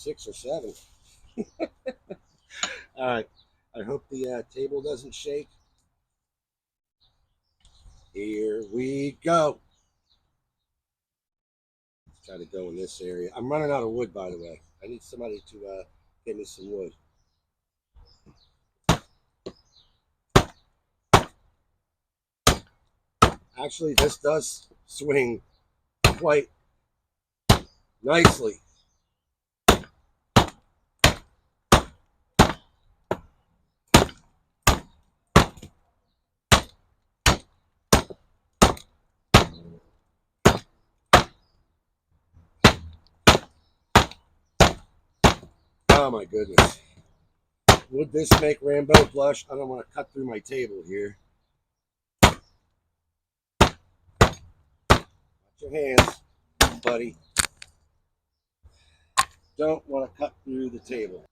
6 or 7. All right. I hope the table doesn't shake. Here we go. Let's try to go in this area. I'm running out of wood, by the way. I need somebody to get me some wood. Actually, this does swing quite nicely. Oh my goodness. Would this make Rambo blush? I don't want to cut through my table here. Watch your hands, buddy. Don't want to cut through the table.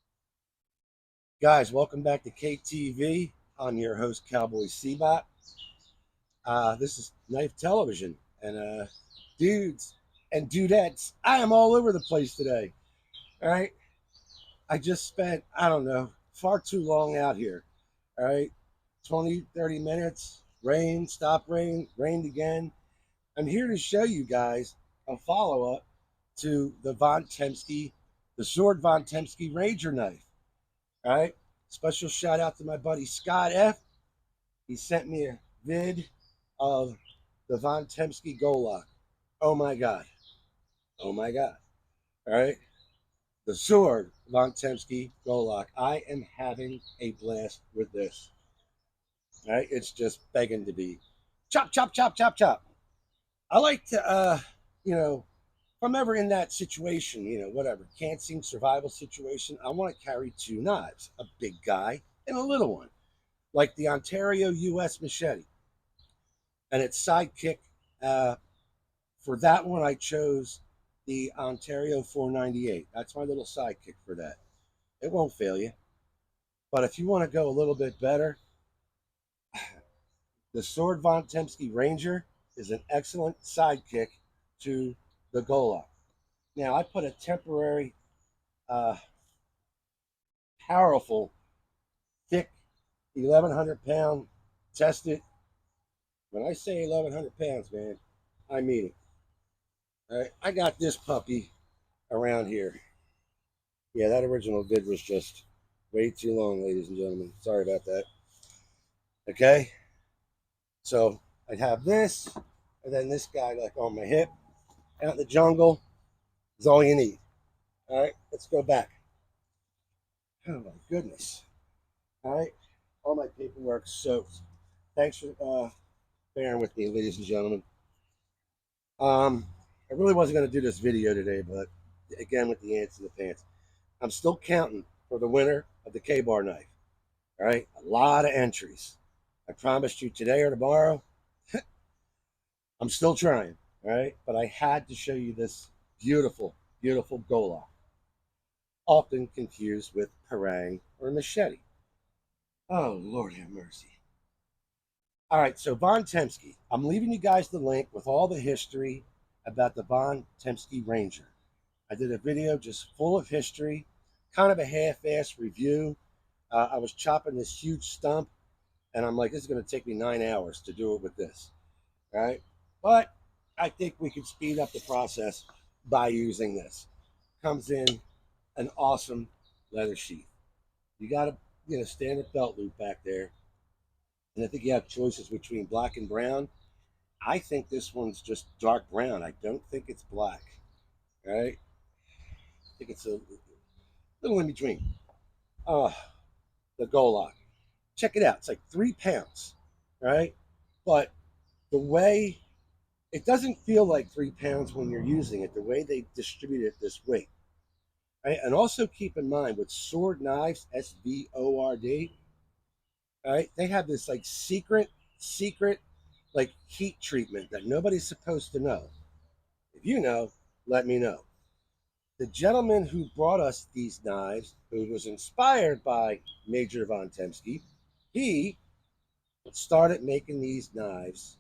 Guys, welcome back to KTV. I'm your host, Cowboy Seabot. This is Knife Television. And dudes and dudettes, I am all over the place today. All right. I just spent, I don't know, far too long out here. All right. 20, 30 minutes. Rain, stop rain, rained again. I'm here to show you guys a follow-up to the Von Tempsky, the SVORD Von Tempsky Ranger knife. All right. Special shout out to my buddy Scott F. He sent me a vid of the Von Tempsky Golok. Oh my God. Oh my God. All right. The SVORD Von Tempsky Golok. I am having a blast with this. All right. It's just begging to be chop, chop, chop, chop, chop. I like to, if I'm ever in that situation, whatever, can't sing survival situation, I want to carry 2 knives, a big guy and a little one, like the Ontario US machete. And its sidekick, for that one, I chose the Ontario 498. That's my little sidekick for that. It won't fail you. But if you want to go a little bit better, the SVORD Von Tempsky Ranger is an excellent sidekick to the Golok. Now, I put a temporary, powerful, thick, 1,100 pound tested. When I say 1,100 pounds, man, I mean it. All right, I got this puppy around here. Yeah, that original vid was just way too long, ladies and gentlemen. Sorry about that. Okay, so I have this, and then this guy like on my hip. Out in the jungle is all you need. All right, let's go back. Oh my goodness. All right, all my paperwork soaked. Thanks for bearing with me, ladies and gentlemen. I really wasn't going to do this video today, but again, with the ants in the pants, I'm still counting for the winner of the K-bar knife. All right, a lot of entries. I promised you today or tomorrow. I'm still trying. All right, but I had to show you this beautiful, beautiful Golok, often confused with parang or machete. Oh, Lord have mercy. All right, so Von Tempsky. I'm leaving you guys the link with all the history about the Von Tempsky Ranger. I did a video just full of history, kind of a half-ass review. I was chopping this huge stump, and I'm like, this is going to take me 9 hours to do it with this, all right? But I think we could speed up the process by using this. Comes in an awesome leather sheath. You got a standard belt loop back there. And I think you have choices between black and brown. I think this one's just dark brown. I don't think it's black. All right. I think it's a little in between. Oh, the Golok. Check it out. It's like 3 pounds. All right. But the way it doesn't feel like 3 pounds when you're using it, the way they distribute it this weight. Right? And also keep in mind with SVORD knives, SVORD, all right, they have this like secret like heat treatment that nobody's supposed to know. If you know, let me know. The gentleman who brought us these knives, who was inspired by Major Von Tempsky, he started making these knives,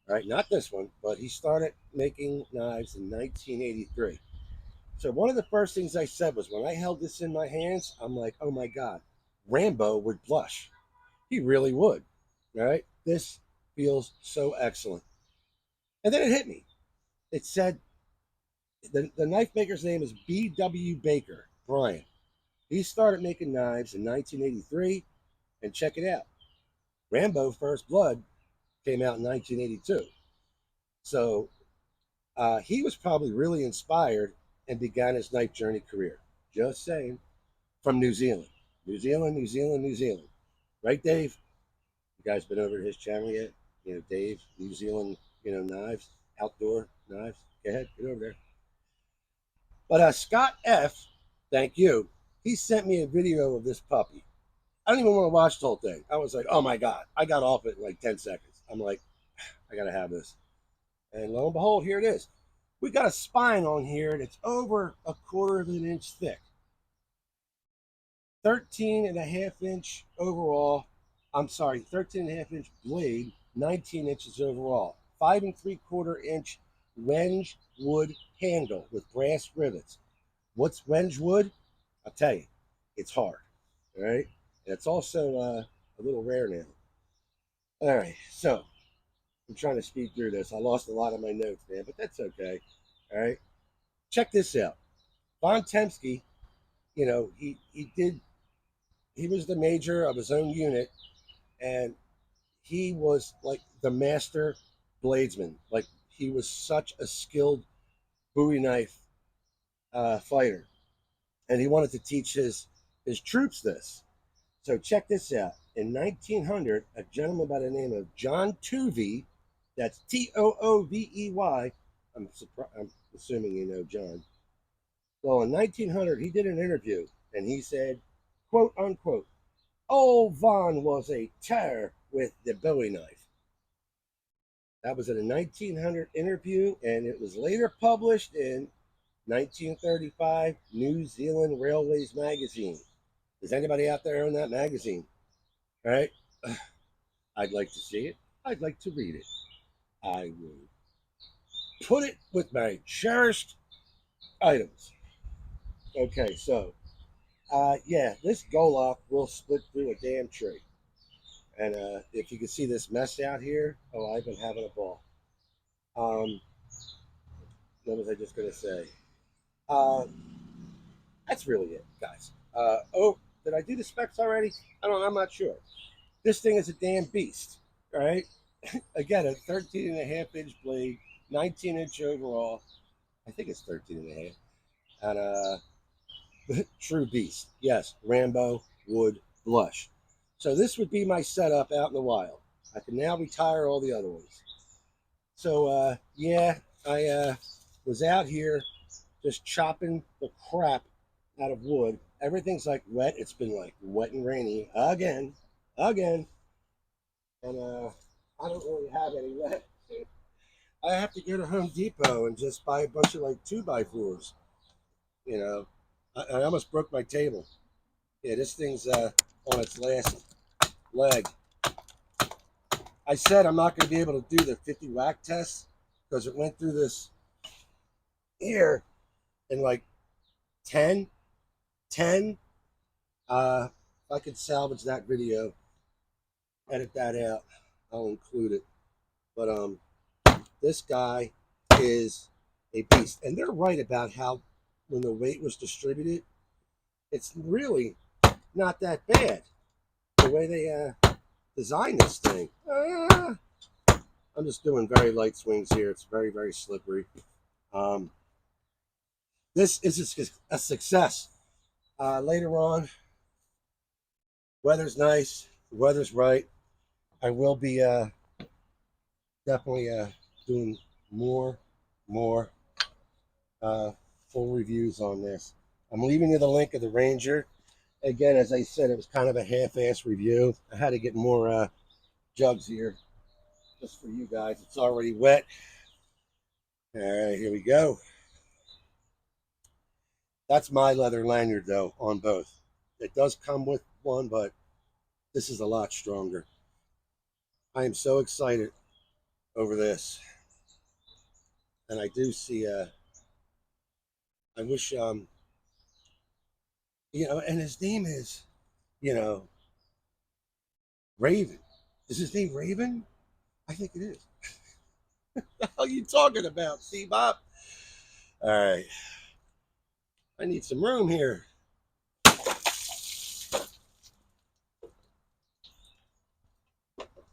all right, not this one, but he started making knives in 1983. So one of the first things I said was when I held this in my hands, I'm like, oh my God, Rambo would blush. He really would. All right. This feels so excellent. And then it hit me. It said the knife maker's name is B.W. Baker, Brian. He started making knives in 1983. And check it out. Rambo First Blood came out in 1982. So he was probably really inspired and began his knife journey career. Just saying. From New Zealand. New Zealand, New Zealand, New Zealand. Right, Dave? You guys been over to his channel yet? You know, Dave, New Zealand, knives, outdoor knives. Go ahead, get over there. But Scott F., thank you, he sent me a video of this puppy. I don't even want to watch the whole thing. I was like, oh my God. I got off it in like 10 seconds. I'm like, I got to have this. And lo and behold, here it is. We got a spine on here that's over 1/4 of an inch thick. 13.5 inch overall. I'm sorry, 13.5 inch blade, 19 inches overall. 5 3/4 inch Wenge wood handle with brass rivets. What's Wenge wood? I'll tell you, it's hard. All right. And it's also a little rare now. All right. So I'm trying to speed through this. I lost a lot of my notes, man, but that's okay. All right. Check this out. Von Tempsky, he was the major of his own unit, and he was like the master bladesman. Like he was such a skilled Bowie knife fighter, and he wanted to teach his troops this. So check this out. In 1900, a gentleman by the name of John Toovey, that's Toovey. I'm assuming you know John. Well, in 1900, he did an interview, and he said, quote unquote, "Old Von was a terror with the Bowie knife." That was in a 1900 interview, and it was later published in 1935 New Zealand Railways magazine. Does anybody out there own that magazine? All right. I'd like to see it. I'd like to read it. I will put it with my cherished items. Okay, so yeah, this Golok will split through a damn tree. And if you can see this mess out here, oh, I've been having a ball. Um, what was I just going to say? Uh, that's really it, guys. Oh, did I do the specs already? I'm not sure. This thing is a damn beast. All right. Again, a 13.5 inch blade, 19-inch overall. I think it's 13.5. And true beast. Yes, Rambo wood blush. So this would be my setup out in the wild. I can now retire all the other ones. So yeah, I was out here just chopping the crap out of wood. Everything's like wet. It's been like wet and rainy again. And I don't really have any left. I have to go to Home Depot and just buy a bunch of like 2x4s. You know, I almost broke my table. Yeah, this thing's on its last leg. I said I'm not going to be able to do the 50 whack test because it went through this here in like 10. If I could salvage that video, edit that out, I'll include it. But this guy is a beast, and they're right about how when the weight was distributed, it's really not that bad. The way they designed this thing. I'm just doing very light swings here. It's very, very slippery. This is a success. Later on, weather's nice. The weather's right. I will be definitely doing more full reviews on this. I'm leaving you the link of the Ranger. Again, as I said, it was kind of a half-ass review. I had to get more jugs here just for you guys. It's already wet. All right, here we go. That's my leather lanyard, though, on both. It does come with one, but this is a lot stronger. I am so excited over this. And I do see I wish, and his name is, you know, Raven. Is his name Raven? I think it is. What the hell are you talking about, see, Bob? All right. I need some room here.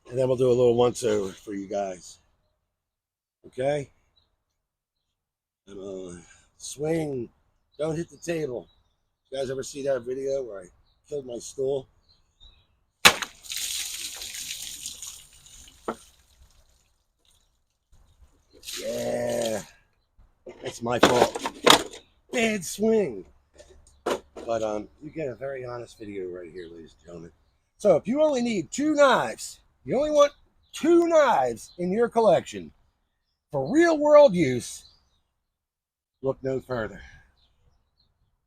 And then we'll do a little once over for you guys. Okay? And swing. Don't hit the table. You guys ever see that video where I killed my stool? Yeah. That's my fault. Bad swing. But you get a very honest video right here, ladies and gentlemen. So if you only need 2 knives, you only want 2 knives in your collection for real world use, look no further.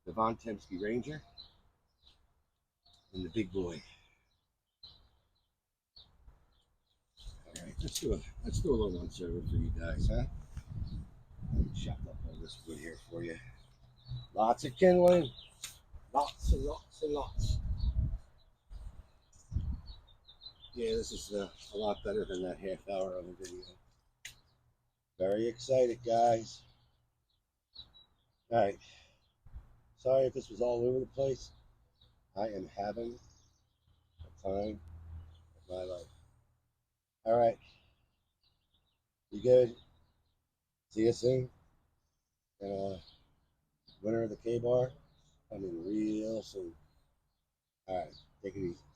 The Von Tempsky Ranger and the Big Boy. All right, let's do a little once over for you guys, huh? Let me chop up all this wood here for you. Lots of kindling, lots and lots and lots. Yeah, this is a lot better than that half-hour of a video. Very excited, guys. All right. Sorry if this was all over the place. I am having the time of my life. All right. You good? See you soon. And winner of the K-Bar coming real soon. All right. Take it easy.